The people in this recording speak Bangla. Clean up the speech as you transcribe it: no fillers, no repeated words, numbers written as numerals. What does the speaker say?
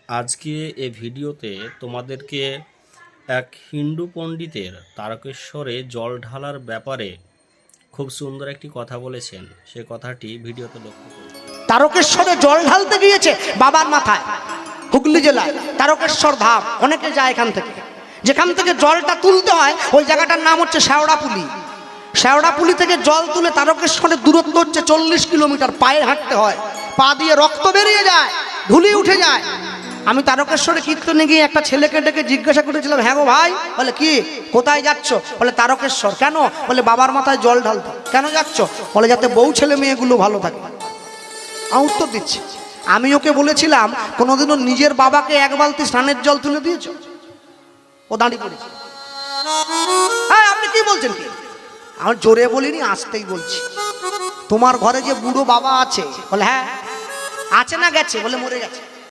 আজকে এই ভিডিওতে তোমাদেরকে এক হিন্দু পণ্ডিতের তারকেশ্বরে জল ঢালার ব্যাপারে খুব সুন্দর একটি কথা বলেছেন। সে কথাটি ভিডিওতে লক্ষ্য করুন। তারকেশ্বরে জল ঢালতে গিয়েছে বাবার মাথায়, হুগলি জেলায় তারকেশ্বর ধাম। অনেকে যায় এখান থেকে, যেখান থেকে জলটা তুলতে হয় ওই জায়গাটার নাম হচ্ছে শেওড়াপুলি। শেওড়াপুলি থেকে জল তুলে তারকেশ্বরের দূরত্ব হচ্ছে 40 কিলোমিটার। পায়ে হাঁটতে হয়, পা দিয়ে রক্ত বেরিয়ে যায়, ধুলি উঠে যায়। আমি তারকেশ্বরে কীর্তনে গিয়ে একটা ছেলেকে ডেকে জিজ্ঞাসা করেছিলাম, হ্যাঁ গো ভাই, বলে কি কোথায় যাচ্ছ? বলে তারকেশ্বর। কেন? বলে বাবার মাথায় জল ঢালতে। কেন যাচ্ছ? বলে যাতে বউ ছেলে মেয়েগুলো ভালো থাকে। উত্তর দিচ্ছি, আমি ওকে বলেছিলাম কোনোদিনও নিজের বাবাকে এক বালতি স্নানের জল তুলে দিয়েছ? ও দাঁড়িয়ে পড়েছে, হ্যাঁ আপনি কি বলছেন? কি আমি জোরে বলিনি, আসতেই বলছি। তোমার ঘরে যে বুড়ো বাবা আছে? বলে হ্যাঁ আছে। না গেছে? বলে মরে গেছে।